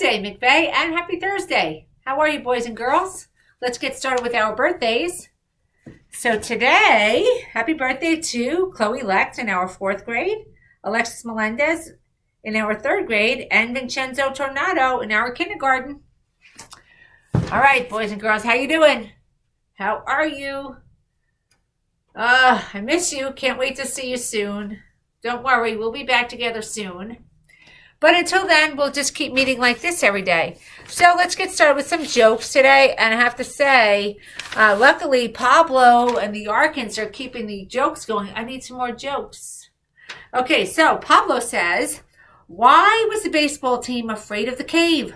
Thursday, McVeigh, and happy Thursday. How are you, boys and girls? Let's get started with our birthdays. So today, happy birthday to Chloe Lecht in our 4th grade, Alexis Melendez in our 3rd grade, and Vincenzo Tornado in our kindergarten. All right, boys and girls, how you doing? How are you? I miss you. Can't wait to see you soon. Don't worry, we'll be back together soon. But until then, we'll just keep meeting like this every day. So let's get started with some jokes today. And I have to say, luckily, Pablo and the Arkans are keeping the jokes going. I need some more jokes. Okay, so Pablo says, why was the baseball team afraid of the cave?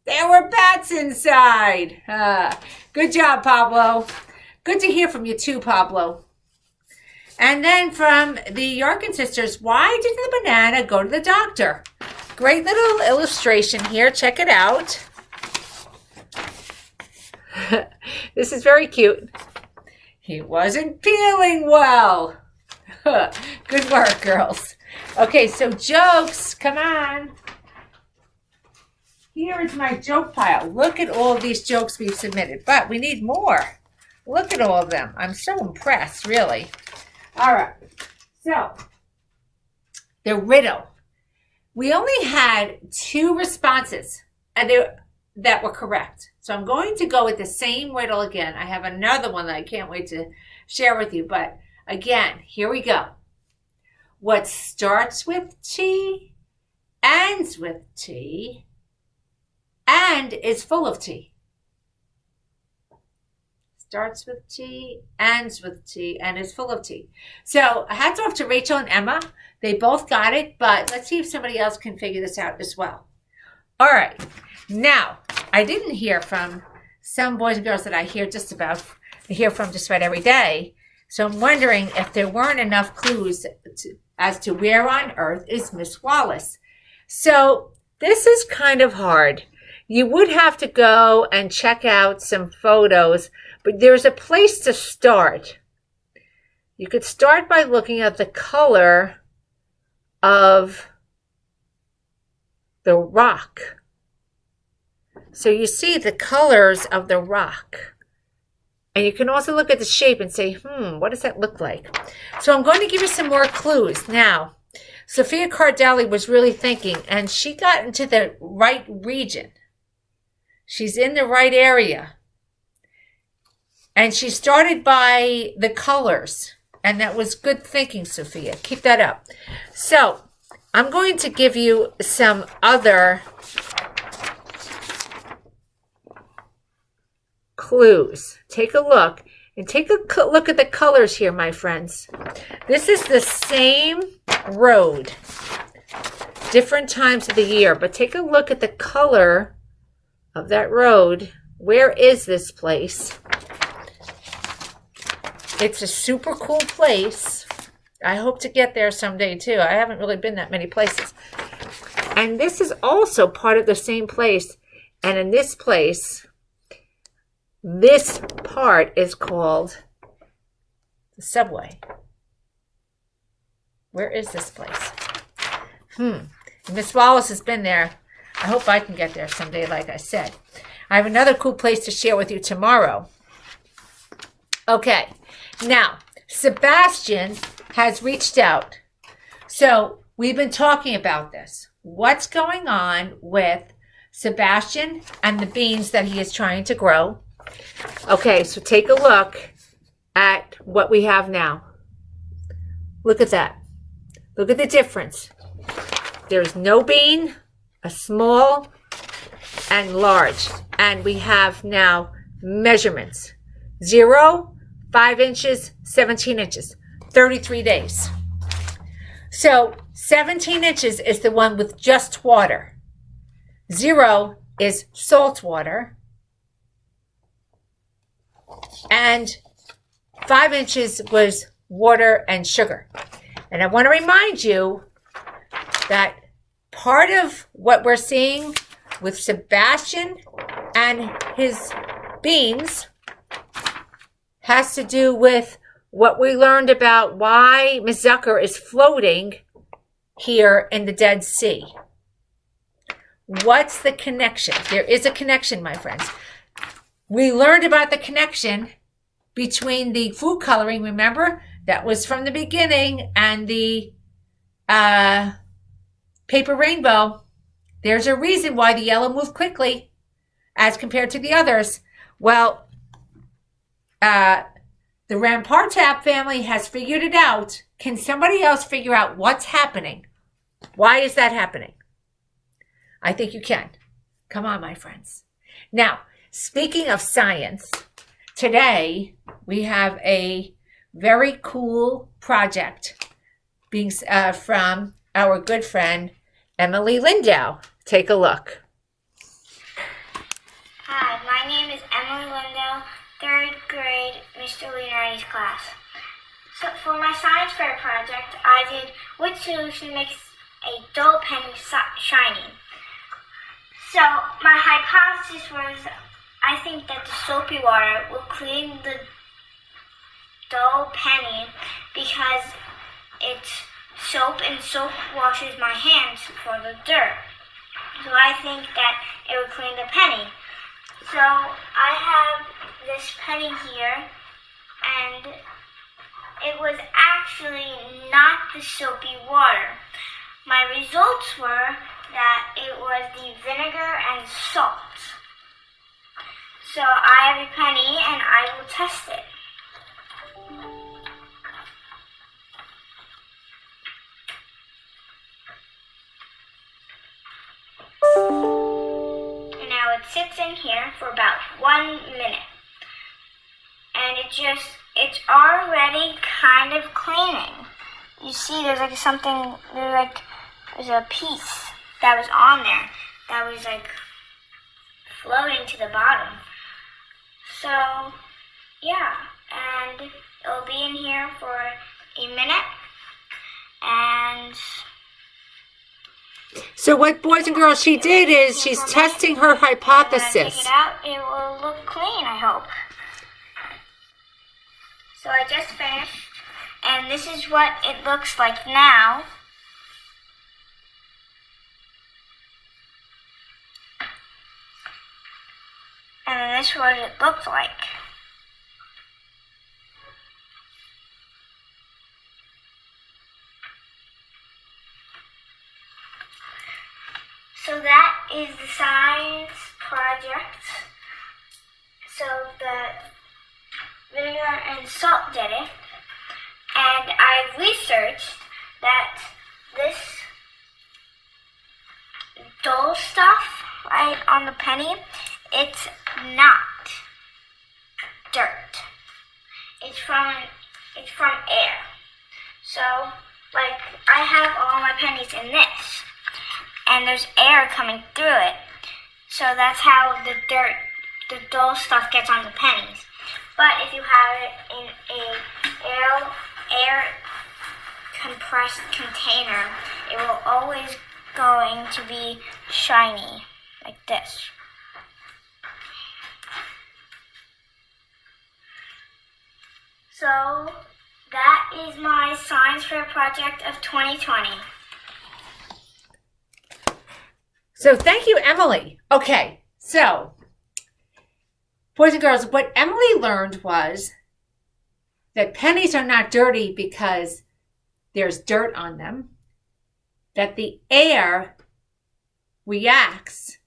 There were bats inside. Good job, Pablo. Good to hear from you too, Pablo. And then from the Yarkin sisters, why did the banana go to the doctor? Great little illustration here. Check it out. This is very cute. He wasn't peeling well. Good work, girls. Okay, so jokes. Come on. Here is my joke pile. Look at all of these jokes we've submitted, but we need more. Look at all of them. I'm so impressed, really. All right, so the riddle. We only had 2 responses that were correct. So I'm going to go with the same riddle again. I have another one that I can't wait to share with you. But again, here we go. What starts with T, ends with T, and is full of T? Starts with T, ends with T, and is full of T. So hats off to Rachel and Emma. They both got it, but let's see if somebody else can figure this out as well. All right. Now, I didn't hear from some boys and girls that I hear from just about every day. So I'm wondering if there weren't enough clues as to where on earth is Miss Wallace. So this is kind of hard. You would have to go and check out some photos, but there's a place to start. You could start by looking at the color of the rock. So you see the colors of the rock. And you can also look at the shape and say, what does that look like? So I'm going to give you some more clues. Now, Sophia Cardelli was really thinking, and she got into the right region. She's in the right area. And she started by the colors. And that was good thinking, Sophia. Keep that up. So I'm going to give you some other clues. Take a look. And take a look at the colors here, my friends. This is the same road. Different times of the year. But take a look at the color of that road. Where is this place? It's a super cool place. I hope to get there someday too. I haven't really been that many places. And this is also part of the same place. And in this place, this part is called the subway. Where is this place? Miss Wallace has been there. I hope I can get there someday, like I said. I have another cool place to share with you tomorrow. Okay, now, Sebastian has reached out. So we've been talking about this. What's going on with Sebastian and the beans that he is trying to grow? Okay, so take a look at what we have now. Look at that. Look at the difference. There's no bean, a small, and large. And we have now measurements. 0, 5 inches, 17 inches, 33 days. So 17 inches is the one with just water. 0 is salt water. And 5 inches was water and sugar. And I want to remind you that part of what we're seeing with Sebastian and his beans has to do with what we learned about why Miss Zucker is floating here in the Dead Sea. What's the connection? There is a connection, my friends. We learned about the connection between the food coloring, remember? That was from the beginning, and the paper rainbow. There's a reason why the yellow moved quickly as compared to the others. Well, the Rampartap family has figured it out. Can somebody else figure out what's happening? Why is that happening? I think you can. Come on, my friends. Now, speaking of science, today we have a very cool project being from our good friend Emily Lindau. Take a look. Hi, my name is Emily Lindau, 3rd grade Mr. Leonardi's class. So for my science fair project, I did which solution makes a dull penny shiny. So my hypothesis was I think that the soapy water will clean the dull penny because it's soap and soap washes my hands for the dirt. So I think that it would clean the penny. So I have this penny here, and it was actually not the soapy water. My results were that it was the vinegar and salt. So I have a penny and I will test it. And now it sits in here for about 1 minute. And it's already kind of cleaning. You see there's a piece that was on there that was like floating to the bottom. So yeah, and it'll be in here for a minute. And so what, boys and girls, she did is she's testing her hypothesis. Take it out, it will look clean, I hope. So I just finished, and this is what it looks like now. And this is what it looks like. So that is the science project. So the vinegar and salt did it. And I've researched that this dull stuff right on the penny, it's not dirt. It's from air. So like I have all my pennies in this, and there's air coming through it. So that's how the dull stuff gets on the pennies. But if you have it in a air compressed container, it will always going to be shiny like this. So that is my science fair project of 2020. So thank you, Emily. Okay, so boys and girls, what Emily learned was that pennies are not dirty because there's dirt on them, that the air reacts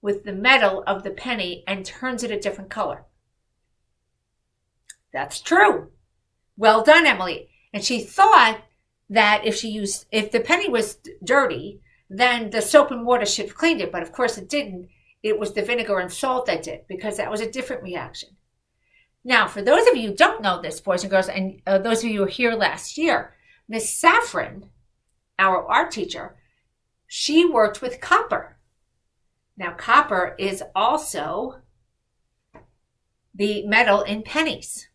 with the metal of the penny and turns it a different color. That's true. Well done, Emily. And she thought that if the penny was dirty, then the soap and water should have cleaned it. But of course it didn't. It was the vinegar and salt that did, because that was a different reaction. Now, for those of you who don't know this, boys and girls, and those of you who were here last year, Miss Saffron, our art teacher, she worked with copper. Now, copper is also the metal in pennies.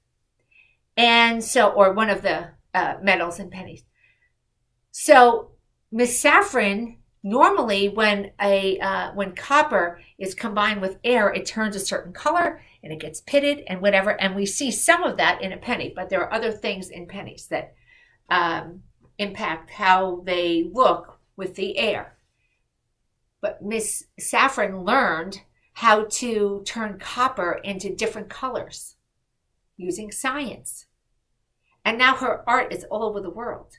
And so, or one of the metals in pennies. So, Miss Saffron, normally when copper is combined with air, it turns a certain color and it gets pitted and whatever. And we see some of that in a penny, but there are other things in pennies that impact how they look with the air. but Miss Saffron learned how to turn copper into different colors using science. And now her art is all over the world.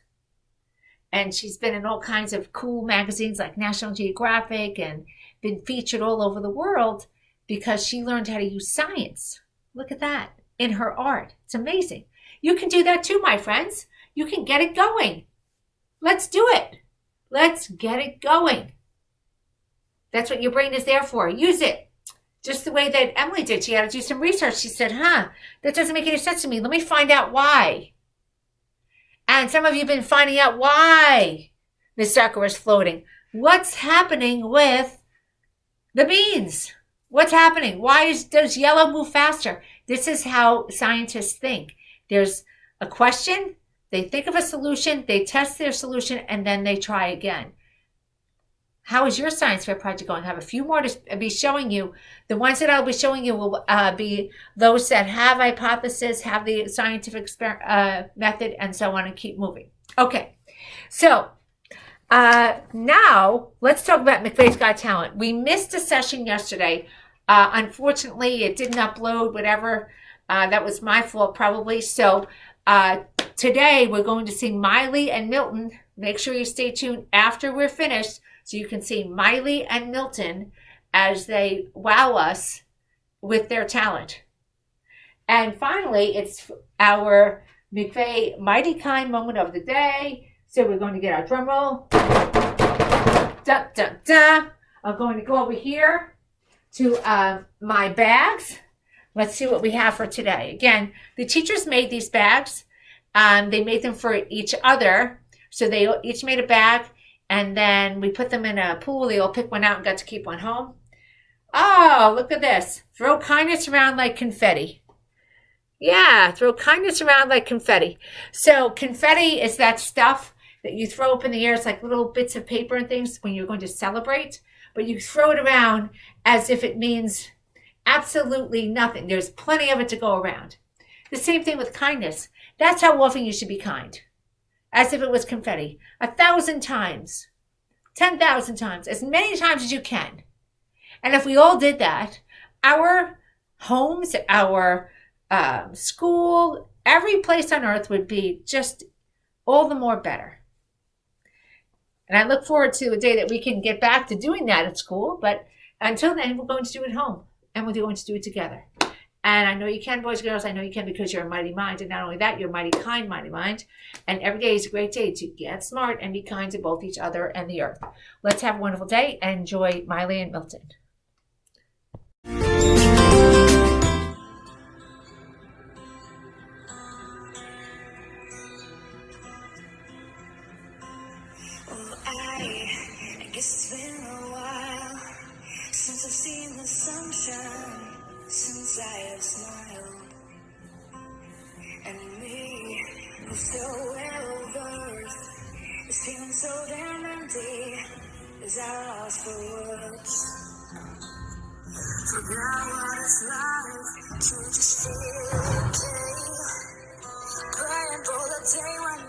And she's been in all kinds of cool magazines like National Geographic and been featured all over the world because she learned how to use science. Look at that in her art. It's amazing. You can do that too, my friends. You can get it going. Let's do it. Let's get it going. That's what your brain is there for. Use it. Just the way that Emily did. She had to do some research. She said, that doesn't make any sense to me. Let me find out why. And some of you have been finding out why Miss Zucker is floating. What's happening with the beans? What's happening? Why does yellow move faster? This is how scientists think. There's a question, they think of a solution, they test their solution, and then they try again. How is your science fair project going? I have a few more to be showing you. The ones that I'll be showing you will be those that have hypothesis, have the scientific method, and so on, and keep moving. Okay, so now let's talk about McVeigh's Got Talent. We missed a session yesterday. Unfortunately, it didn't upload, whatever. That was my fault, probably. So today we're going to see Miley and Milton. Make sure you stay tuned after we're finished so you can see Miley and Milton as they wow us with their talent. And finally, it's our McVeigh Mighty Kind moment of the day. So we're going to get our drum roll. Dun, dun, dun. I'm going to go over here to my bags. Let's see what we have for today. Again, the teachers made these bags. They made them for each other. So they each made a bag, and then we put them in a pool. They all picked one out and got to keep one home. Oh, look at this. Throw kindness around like confetti. Yeah, throw kindness around like confetti. So confetti is that stuff that you throw up in the air. It's like little bits of paper and things when you're going to celebrate. But you throw it around as if it means absolutely nothing. There's plenty of it to go around. The same thing with kindness. That's how often you should be kind. As if it was confetti. 1,000 times. 10,000 times. As many times as you can. And if we all did that, our homes, our school, every place on earth would be just all the more better. And I look forward to a day that we can get back to doing that at school. But until then, we're going to do it at home. And we're going to do it together. And I know you can, boys and girls. I know you can because you're a mighty mind. And not only that, you're a mighty kind, mighty mind. And every day is a great day to get smart and be kind to both each other and the earth. Let's have a wonderful day and enjoy Miley and Milton. I guess it's been a while since I've seen the sunshine, since I have smiled. And me, who's so well versed, is feeling so damn empty as I lost for words. Forgot what it's like to just feel okay, praying for the day when